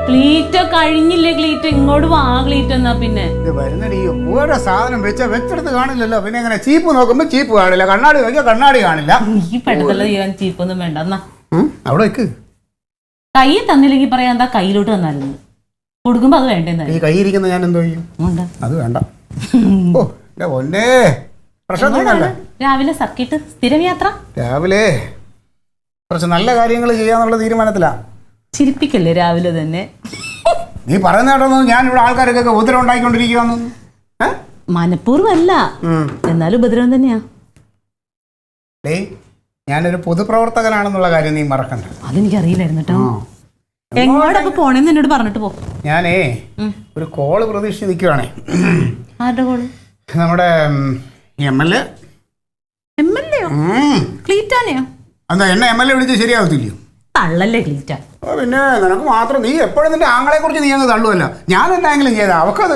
ക്ലീറ്റോ കഴിഞ്ഞില്ലേ? ക്ലീറ്റോ ഇങ്ങോട്ട് വാ. ക്ലീറ്റോ എന്നാ പിന്നെ വരുന്നടി ഓരോ സാധനം വെച്ചെടുത്ത് കാണില്ലല്ലോ. പിന്നെ എങ്ങനെ ചീപ്പ് നോക്കുമ്പോ ചീപ്പ് കാണില്ല, കണ്ണാടി നോക്കിയാൽ കണ്ണാടി കാണില്ല. ഈ പെടുത്തല്ല ചെയ്യാൻ ചീപ്പൊന്നും വേണ്ട. എന്നാ അവിടെ വെക്ക്. കൈ തന്നില്ലെങ്കിൽ പറയാ എന്താ കയ്യിലോട്ട് തന്നായിരുന്നു. കൊടുക്കുമ്പോ അത് വേണ്ടേ? ഈ കൈ ഇരിക്കുന്ന ഞാൻ എന്തോ ചെയ്യും? അത് വേണ്ട. ഓ ഒന്നേ പ്രശ്നമൊന്നുമില്ല. രാവിലെ സർക്കിട്ട് സ്ഥിരം യാത്ര. രാവിലെ കുറച്ച് നല്ല കാര്യങ്ങൾ ചെയ്യാന്നുള്ള തീരുമാനത്തിലാ. ചിരിപ്പിക്കല്ലേ രാവിലെ തന്നെ. നീ പറയുന്ന കേട്ടൊന്നും ഞാൻ ഇവിടെ ആൾക്കാരൊക്കെ ഉപദ്രവം ഉണ്ടായിക്കൊണ്ടിരിക്കുകയെന്ന്. മനഃപൂർവ്വമല്ല, എന്നാലും ഉപദ്രവം തന്നെയാ. ഞാനൊരു പൊതുപ്രവർത്തകനാണെന്നുള്ള കാര്യം നീ മറക്കണ്ട. അതെനിക്കറിയില്ലായിരുന്നു കേട്ടോ. എങ്ങോട്ടൊക്കെ പോണേന്ന് എന്നോട് പറഞ്ഞിട്ട് പോ. ഞാനേ ഒരു കോള് പ്രതീക്ഷിച്ച് നിൽക്കുവാണേ. ആരുടെ കോള്? നമ്മുടെ MLA. ക്ലീറ്റാനെയോ? എന്താ എന്നെ MLA വിളിച്ച് ശരിയാവത്തില്ലയോ? തള്ളല്ലേ ക്ലീറ്റ. പിന്നെ നിനക്ക് മാത്രം. നീ എപ്പോഴും നിന്റെ ആങ്ങളെ കുറിച്ച് നീ അങ്ങ് തള്ളുവല്ലോ. ഞാൻ എന്തായെങ്കിലും ചെയ്താ അവക്കത്.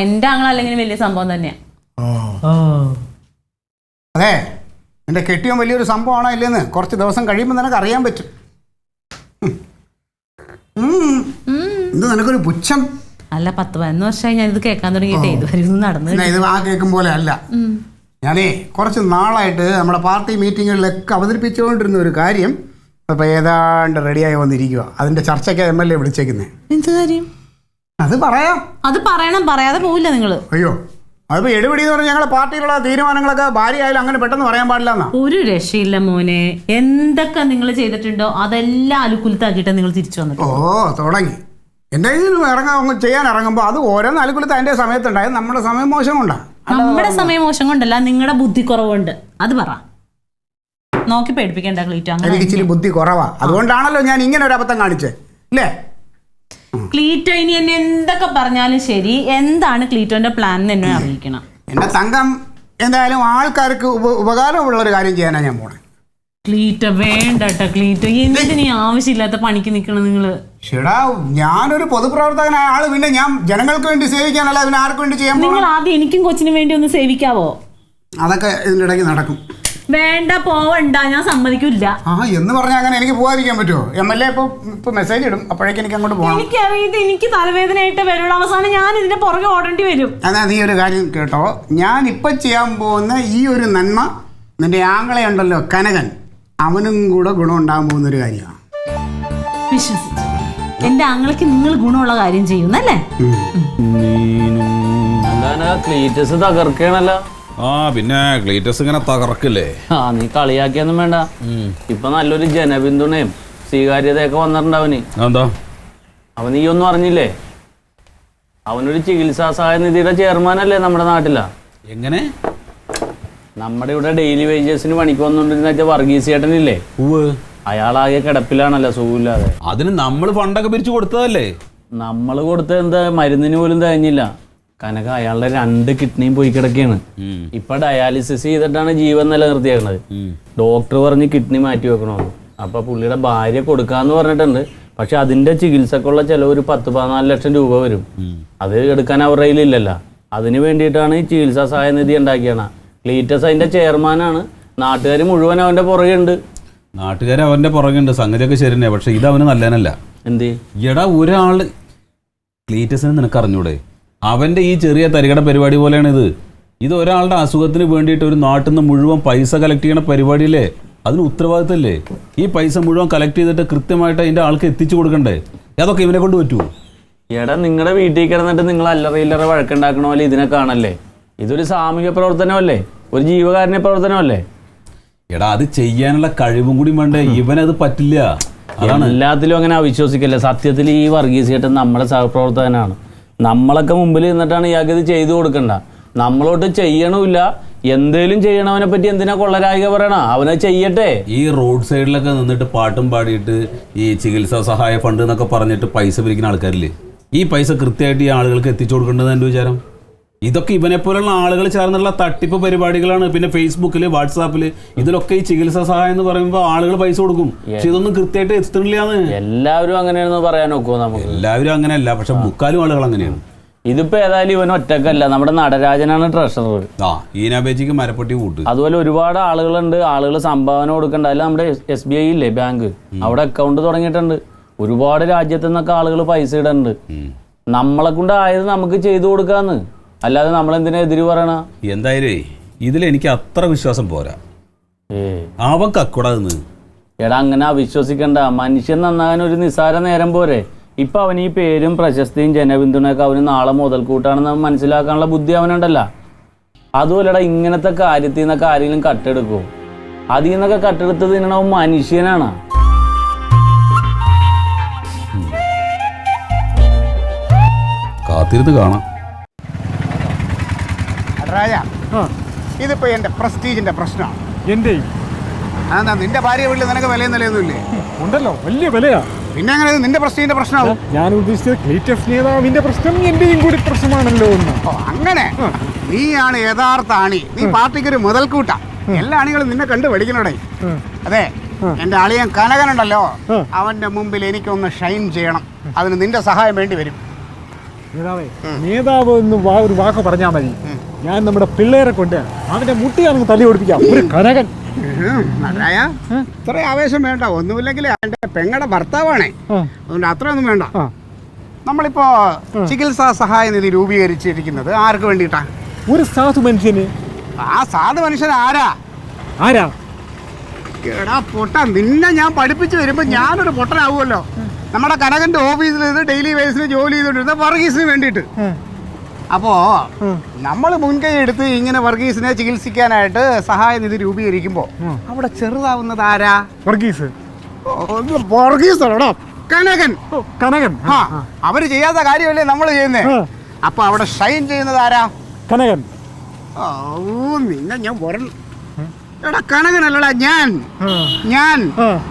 എന്റെ ആങ്ങള അല്ലെങ്കിൽ വലിയ സംഭവം തന്നെയാ. അതെ, എന്റെ കെട്ടിയോ വലിയൊരു സംഭവമാണോ ഇല്ലെന്ന് കുറച്ച് ദിവസം കഴിയുമ്പോൾ നിനക്ക് അറിയാൻ പറ്റും. എന്ത് നിനക്കൊരു പുച്ഛം? അല്ല, 10-11 വർഷമായി ഞാനിത് കേൾക്കാൻ തുടങ്ങിയിട്ടേ. ഇതുവരെ നടന്നു. ഇത് ആ കേൾക്കും പോലെ അല്ല. ഞാനേ കുറച്ച് നാളായിട്ട് നമ്മുടെ പാർട്ടി മീറ്റിങ്ങുകളിലൊക്കെ അവതരിപ്പിച്ചുകൊണ്ടിരുന്ന ഒരു കാര്യം അപ്പോൾ ഏതാണ്ട് റെഡിയായി വന്നിരിക്കുക. അതിന്റെ ചർച്ചയ്ക്ക് MLA വിളിച്ചേക്കുന്നേ. എന്ത് കാര്യം? അത് പറയാം. അത് പറയണം, പറയാതെ പോവില്ല നിങ്ങൾ. അയ്യോ, അതിപ്പോൾ എടുപിടി എന്ന് പറഞ്ഞാൽ ഞങ്ങളുടെ പാർട്ടിയിലുള്ള തീരുമാനങ്ങളൊക്കെ ഭാര്യ ആയാലും അങ്ങനെ പെട്ടെന്ന് പറയാൻ പാടില്ല എന്നാ. ഒരു രക്ഷയില്ല മോനെ. എന്തൊക്കെ നിങ്ങൾ ചെയ്തിട്ടുണ്ടോ അതെല്ലാം അലുക്കുലത്താക്കിയിട്ട് നിങ്ങൾ തിരിച്ചു വന്നിട്ട്. തുടങ്ങി. എന്തെങ്കിലും ചെയ്യാൻ ഇറങ്ങുമ്പോൾ അത് ഓരോന്ന് അലുക്കുലത്ത് അതിന്റെ സമയത്തുണ്ടായത് നമ്മുടെ സമയം മോശം കൊണ്ടാണ്. നമ്മുടെ സമയം മോശം കൊണ്ടല്ല, നിങ്ങളുടെ ബുദ്ധി കുറവുണ്ട്. അത് പറ. നോക്കി പേടിപ്പിക്കേണ്ട ക്ലീറ്റോ. എനിക്ക് ഇച്ചിരി ബുദ്ധി കുറവാ, അതുകൊണ്ടാണല്ലോ ഞാൻ ഇങ്ങനെ ഒരു അബദ്ധം കാണിച്ചേ ഇല്ലേ? ക്ലീറ്റോ ഇനി എന്നെ എന്തൊക്കെ പറഞ്ഞാലും ശരി, എന്താണ് ക്ലീറ്റോന്റെ പ്ലാൻ എന്ന് എന്നെ അറിയിക്കണം. എന്റെ തങ്കം, എന്തായാലും ആൾക്കാർക്ക് ഉപകാരമുള്ള ഒരു കാര്യം ചെയ്യാനാ ഞാൻ പോണേ. ക്ലീറ്റോ വേണ്ട കേട്ടോ. ക്ലീറ്റോ എന്തിനീ ആവശ്യമില്ലാത്ത പണിക്ക് നിൽക്കണം നിങ്ങള്. ഷെടാ, ഞാനൊരു പൊതുപ്രവർത്തകനായ ആള്, പിന്നെ ഞാൻ ജനങ്ങൾക്ക് വേണ്ടി സേവിക്കാനല്ല, പിന്നെ ആർക്ക് വേണ്ടി ചെയ്യാൻ? നിങ്ങൾ ആദ്യം എനിക്കും കൊച്ചിനും വേണ്ടി ഒന്ന് സേവിക്കാവോ? അതൊക്കെ ഇതിന്റെ ഇടയ്ക്ക് നടക്കും. വേണ്ട, പോവണ്ട, ഞാൻ സമ്മതിക്കില്ല. എന്ന് പറഞ്ഞാൽ അങ്ങനെ എനിക്ക് പോകാതിരിക്കാൻ പറ്റുമോ? MLA ഇപ്പൊ മെസ്സേജ് ഇടും, അപ്പോഴേക്കും എനിക്ക് അങ്ങോട്ട് പോകണം. എനിക്കറിയത് എനിക്ക് തലവേദനയായിട്ട് വരുള്ള അവസാനം ഞാൻ ഇതിന്റെ പുറകെ ഓടേണ്ടി വരും. അതാ, നീ ഒരു കാര്യം കേട്ടോ. ഞാൻ ഇപ്പൊ ചെയ്യാൻ പോകുന്ന ഈ ഒരു നന്മ നിന്റെ ആങ്ങളെ ഉണ്ടല്ലോ കനകൻ, അവനും കൂടെ ഗുണം ഉണ്ടാകാൻ പോകുന്ന ഒരു കാര്യമാണ്. വിശ്വസിച്ചു. എന്റെ ആങ്ങളയ്ക്ക് നിങ്ങൾ ഗുണമുള്ള കാര്യം ചെയ്യുന്നല്ലേ? ക്ലീറ്റസ് തകർക്കണല്ലോ. പിന്നെ ക്ലീറ്റസ് ഇങ്ങനെ തകർക്കില്ലേ? നീ കളിയാക്കിയൊന്നും വേണ്ട. ഇപ്പൊ നല്ലൊരു ജനപിന്തുണയും സ്വീകാര്യതയൊക്കെ വന്നിട്ടുണ്ട് എന്താ അവൻ. നീ ഒന്നും അറിഞ്ഞില്ലേ? അവനൊരു ചികിത്സാ സഹായ നിധിയുടെ ചെയർമാനല്ലേ നമ്മുടെ നാട്ടിലാ. എങ്ങനെ? നമ്മുടെ ഇവിടെ ഡെയിലി വേജസിന് പണിക്ക് വന്നോണ്ടിരുന്ന വർഗീസ് ചേട്ടനില്ലേ, അയാളാകെ കിടപ്പിലാണല്ലോ, സുഖമില്ലാതെ. അതിന് നമ്മൾ ഫണ്ടൊക്കെ പിരിച്ചു കൊടുത്തതല്ലേ? നമ്മൾ കൊടുത്ത എന്താ, മരുന്നിന് പോലും തികഞ്ഞില്ല. കനക അയാളുടെ 2 കിഡ്നിയും പോയി കിടക്കുകയാണ്. ഇപ്പൊ ഡയാലിസിസ് ചെയ്തിട്ടാണ് ജീവൻ നിലനിർത്തിയേക്കണത്. ഡോക്ടർ പറഞ്ഞ് കിഡ്നി മാറ്റി വെക്കണമെന്ന്. അപ്പൊ പുള്ളിയുടെ ഭാര്യ കൊടുക്കാന്ന് പറഞ്ഞിട്ടുണ്ട്. പക്ഷെ അതിന്റെ ചികിത്സക്കുള്ള ചെലവ് ഒരു 10-14 ലക്ഷം രൂപ വരും. അത് എടുക്കാൻ അവരുടെ കയ്യിലില്ലല്ലോ. അതിന് വേണ്ടിയിട്ടാണ് ഈ ചികിത്സാ സഹായ നിധി ഉണ്ടാക്കിയാണ്. ക്ലീറ്റസ് അതിന്റെ ചെയർമാനാണ്. നാട്ടുകാർ മുഴുവൻ അവന്റെ പുറകെയുണ്ട്. നാട്ടുകാർ അവന്റെ പുറകെയുണ്ട്, സംഗതിയൊക്കെ ശരിയന്നെ. പക്ഷെ ഇത് അവന് നല്ലതല്ല. എന്ത് എടാ, ഒരാള് ക്ലീറ്റസിനെ നിനക്ക് അറിഞ്ഞൂടെ? അവന്റെ ഈ ചെറിയ തരികട പരിപാടി പോലെയാണ് ഇത് ഒരാളുടെ അസുഖത്തിന് വേണ്ടിയിട്ട് ഒരു നാട്ടിൽ നിന്ന് മുഴുവൻ പൈസ കളക്ട് ചെയ്യണ പരിപാടിയില്ലേ? അതിന് ഉത്തരവാദിത്തമല്ലേ? ഈ പൈസ മുഴുവൻ കളക്ട് ചെയ്തിട്ട് കൃത്യമായിട്ട് അതിന്റെ ആൾക്ക് എത്തിച്ചു കൊടുക്കണ്ടേ? അതൊക്കെ ഇവനെ കൊണ്ട് പറ്റുമോ? എടാ, നിങ്ങളുടെ വീട്ടിൽ കിടന്നിട്ട് നിങ്ങൾ അല്ലറ വഴക്കുണ്ടാക്കണ പോലെ ഇതിനെ കാണല്ലേ? ഇതൊരു സാമൂഹ്യ പ്രവർത്തനമല്ലേ, ഒരു ജീവകാരുണ്യ പ്രവർത്തനമല്ലേ? എടാ, അത് ചെയ്യാനുള്ള കഴിവും കൂടി വേണ്ടേ? ഇവനത് പറ്റില്ല. അതാണ്. എല്ലാത്തിലും അങ്ങനെ അവിശ്വസിക്കല്ലേ. സത്യത്തിൽ ഈ വർഗീസ് ചേട്ടൻ നമ്മുടെ സഹപ്രവർത്തകനാണ്. നമ്മളൊക്കെ മുമ്പിൽ നിന്നിട്ടാണ് ഇയാൾക്ക് ഇത് ചെയ്തു കൊടുക്കണ്ട. നമ്മളോട്ട് ചെയ്യണമില്ല. എന്തേലും ചെയ്യണവനെ പറ്റി എന്തിനാ കൊള്ളരായിക പറയണ? അവനെ ചെയ്യട്ടെ. ഈ റോഡ് സൈഡിലൊക്കെ നിന്നിട്ട് പാട്ടും പാടിയിട്ട് ഈ ചികിത്സാ സഹായ ഫണ്ട് എന്നൊക്കെ പറഞ്ഞിട്ട് പൈസ പിരിക്കുന്ന ആൾക്കാരില്ലേ? ഈ പൈസ കൃത്യമായിട്ട് ഈ ആളുകൾക്ക് എത്തിച്ചു കൊടുക്കേണ്ടത് എൻ്റെ വിചാരം. ഇതൊക്കെ ഇവനെ പോലുള്ള ആളുകൾ ചേർന്നുള്ള തട്ടിപ്പ് പരിപാടികളാണ്. പിന്നെ ഫേസ്ബുക്കിൽ, വാട്സാപ്പിൽ ഇതിലൊക്കെ ഈ ചികിത്സാ സഹായം എന്ന് പറയുമ്പോൾ ആളുകൾ പൈസ കൊടുക്കും. പക്ഷെ ഇതൊന്നും കൃത്യമായിട്ട് എത്തുന്നില്ലാന്ന്. എല്ലാവരും അങ്ങനെയാണെന്ന് പറയാൻ നോക്കുമോ നമുക്ക്? എല്ലാവരും അങ്ങനെയല്ല, പക്ഷെ മുക്കാലും ആളുകൾ അങ്ങനെയാണ്. ഇതിപ്പോ ഏതായാലും ഇവൻ ഒറ്റക്കല്ല, നമ്മുടെ നടരാജനാണ് ട്രഷറർ. ആ ഈനാബേച്ചിക്ക് മരപ്പട്ടി കൂട്ട്. അതുപോലെ ഒരുപാട് ആളുകളുണ്ട്, ആളുകൾ സംഭാവന കൊടുക്കണ്ട. അല്ല നമ്മുടെ SBI ഇല്ലേ ബാങ്ക്, അവിടെ അക്കൗണ്ട് തുടങ്ങിയിട്ടുണ്ട്. ഒരുപാട് രാജ്യത്തു നിന്നൊക്കെ ആളുകൾ പൈസ ഇടുന്നുണ്ട്. നമ്മളെ കൊണ്ട് ആയത് നമുക്ക് ചെയ്തു കൊടുക്കാന്ന്, അല്ലാതെ നമ്മളെന്തിനാ എതിര് പറയണ? എന്തായാലും ഇതിലെനിക്ക് അത്ര വിശ്വാസം പോരാ. അവൻ കക്കുടാന്ന്. എടാ അങ്ങനെ അവിശ്വസിക്കണ്ട. മനുഷ്യൻ നന്നാകാൻ ഒരു നിസ്സാര നേരം പോരെ. ഇപ്പൊ അവൻ ഈ പേരും പ്രശസ്തിയും ജനപിന്തുണയൊക്കെ അവന് നാളെ മുതൽക്കൂട്ടാണെന്ന് മനസ്സിലാക്കാനുള്ള ബുദ്ധി അവനുണ്ടല്ല. അതുപോലെടാ ഇങ്ങനത്തെ കാര്യത്തിൽ നിന്നൊക്കെ ആരെങ്കിലും കട്ടെടുക്കുമോ? അതിൽ നിന്നൊക്കെ കട്ടെടുത്തത് അവൻ മനുഷ്യനാണ്. കാത്തിരുന്ന് കാണാം. രാജ, ഇതിപ്പോ എന്റെ പ്രസ്റ്റീജിന്റെ പ്രശ്നമാണ്. എന്റെ അതെന്താ നിന്റെ ഭാര്യ വീട്ടിൽ നിനക്ക് വിലയും നിലയൊന്നുമില്ലേ? ഉണ്ടല്ലോ, വലിയ വിലയാ. പിന്നെ അങ്ങനെ നിന്റെ പ്രസ്റ്റീജിന്റെ പ്രശ്നമാവും? ഞാൻ ഉദ്ദേശിച്ചത് ക്ലീറ്റസ് നേതാവിന്റെ പ്രശ്നം എന്റെയും കൂടി പ്രശ്നമാണല്ലോ എന്ന്. ഓ അങ്ങനെ, നീയാണ് യഥാർത്ഥ അണി. നീ പാർട്ടിക്ക് ഒരു മുതൽക്കൂട്ട. എല്ലാ അണികളും നിന്നെ കണ്ടു പഠിക്കണോടെ. അതെ, എന്റെ അളിയൻ കനകനുണ്ടല്ലോ, അവന്റെ മുമ്പിൽ എനിക്കൊന്ന് ഷൈൻ ചെയ്യണം. അതിന് നിന്റെ സഹായം വേണ്ടി വരും. നേതാവ് എന്ന് ഒരു വാക്ക് പറഞ്ഞാൽ മതി. ഞാൻ നമ്മുടെ പിള്ളേരെ കൊണ്ട് അവന്റെ മുട്ടിയാണെങ്കിൽ തല്ലി ഓടിപ്പിക്കാം. ഒരു കനകൻ. ഇത്ര ആവേശം വേണ്ട. ഒന്നുമില്ലെങ്കിൽ എന്റെ പെങ്ങടെ ഭർത്താവാണേ, അതുകൊണ്ട് അത്രയൊന്നും വേണ്ട. നമ്മളിപ്പോ ചികിത്സാ സഹായ നിധി രൂപീകരിച്ചിരിക്കുന്നത് ആർക്ക് വേണ്ടിയിട്ടാ? ഒരു സാധു മനുഷ്യന്. ആ സാധു മനുഷ്യൻ ആരാ? ആരാ? എടാ പൊട്ട, നിന്നെ ഞാൻ പഠിപ്പിച്ചു വരുമ്പോ ഞാനൊരു പൊട്ടനാവുമല്ലോ. നമ്മുടെ കനകന്റെ ഓഫീസിൽ നിന്ന് ഡെയിലി ബേസിന് ജോലി ചെയ്തോണ്ടിരുന്ന വർഗീസിന് വേണ്ടിയിട്ട്. അപ്പോ നമ്മൾ മുൻകൈ എടുത്ത് ഇങ്ങനെ വർഗീസിനെ ചികിത്സിക്കാനായിട്ട് സഹായ നിധി രൂപീകരിക്കുമ്പോ അവിടെ ചെറുതാവുന്നത് ആരാ? വർഗീസ്. വർഗീസ് കനകൻ. കനകൻ. അവര് ചെയ്യാത്ത കാര്യമല്ലേ നമ്മൾ ചെയ്യുന്നേ. അപ്പൊ അവിടെ ഷൈൻ ചെയ്യുന്നത് ആരാ? കനകൻ. ഓ നിന്നെ ഞാൻ വരണം. എടാ കനകനല്ലടാ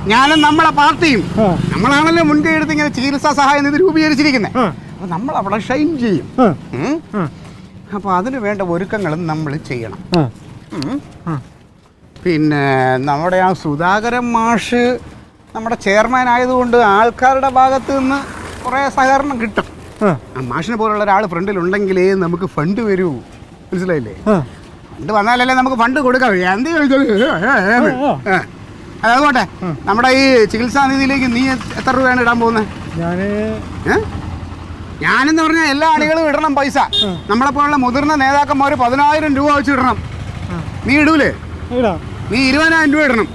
ഞാനും നമ്മളെ പാർട്ടിയും നമ്മളാണല്ലോ മുൻകൈ എടുത്ത് ഇങ്ങനെ ചികിത്സാ സഹായ നിധി രൂപീകരിച്ചിരിക്കുന്നത്. അപ്പൊ നമ്മൾ അവിടെ ഷൈൻ ചെയ്യും. അപ്പൊ അതിന് വേണ്ട ഒരുക്കങ്ങളും നമ്മൾ ചെയ്യണം. പിന്നെ നമ്മുടെ ആ സുധാകരൻ മാഷ് നമ്മുടെ ചെയർമാൻ ആയതുകൊണ്ട് ആൾക്കാരുടെ ഭാഗത്ത് നിന്ന് കുറേ സഹകരണം കിട്ടും. ആ മാഷിനെ പോലുള്ള ഒരാൾ ഫ്രണ്ടിലുണ്ടെങ്കിലേ നമുക്ക് ഫണ്ട് വരൂ. മനസ്സിലായില്ലേ? ഫണ്ട് വന്നാലല്ലേ നമുക്ക് ഫണ്ട് കൊടുക്കാം. അതുകൊട്ടെ, നമ്മുടെ ഈ ചികിത്സാ നിധിയിലേക്ക് നീ എത്ര രൂപയാണ് ഇടാൻ പോകുന്നത്? ഞാനെന്ന് പറഞ്ഞാൽ എല്ലാ അണികളും ഇടണം പൈസ. നമ്മളെപ്പോലുള്ള മുതിർന്ന നേതാക്കന്മാർ 10,000 രൂപ വെച്ച് ഇടണം. നീ ഇടൂലേ? നീ 20,000 രൂപ ഇടണം.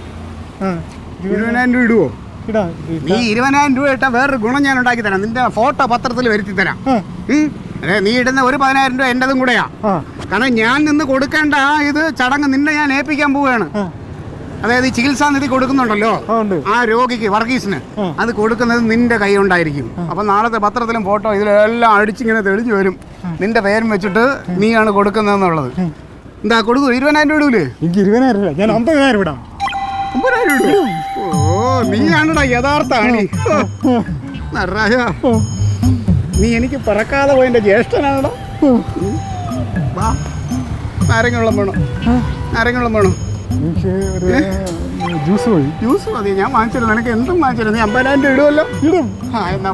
20,000 രൂപ ഇടുവോ? നീ 20,000 രൂപ ഇട്ടാൽ വേറൊരു ഗുണം ഞാൻ ഉണ്ടാക്കി തരാം. നിന്റെ ഫോട്ടോ പത്രത്തിൽ വരുത്തി തരാം. അതെ, നീ ഇടുന്ന ഒരു 10,000 രൂപ എന്റേതും കൂടെയാ. കാരണം ഞാൻ നിന്ന് കൊടുക്കേണ്ട ഇത് ചടങ്ങ് നിന്നെ ഞാൻ ഏൽപ്പിക്കാൻ പോവുകയാണ്. അതായത് ഈ ചികിത്സാ നിധി കൊടുക്കുന്നുണ്ടല്ലോ ആ രോഗിക്ക്, വർഗീസിന്, അത് കൊടുക്കുന്നത് നിന്റെ കൈ കൊണ്ടായിരിക്കും. അപ്പൊ നാളത്തെ പത്രത്തിലും ഫോട്ടോ ഇതിലെല്ലാം അടിച്ചിങ്ങനെ തെളിഞ്ഞു വരും. നിന്റെ പേരും വെച്ചിട്ട് നീയാണ് കൊടുക്കുന്നതെന്നുള്ളത്. എന്താ കൊടുക്കൂ? 20,000 രൂപ ഇടൂലേ? എനിക്ക് 20,000 രൂപ. ഞാൻ 50,000 ഇടാം. 50,000 ഇടും? ഓ നീയാണടാ യഥാർത്ഥ അണി. നീ എനിക്ക് പറക്കാതെ പോയതിന്റെ ജ്യേഷ്ഠനാണോ? നാരങ്ങവെള്ളം വേണോ? നാരങ്ങവെള്ളം വേണോ? ജ്യൂസ് മതി. ഞാൻ വാങ്ങിച്ചില്ല. നിനക്ക് എന്തും വാങ്ങിച്ചില്ല. നീ 50,000 രൂപ ഇടുമല്ലോ? ഇടും. ആ എന്നാ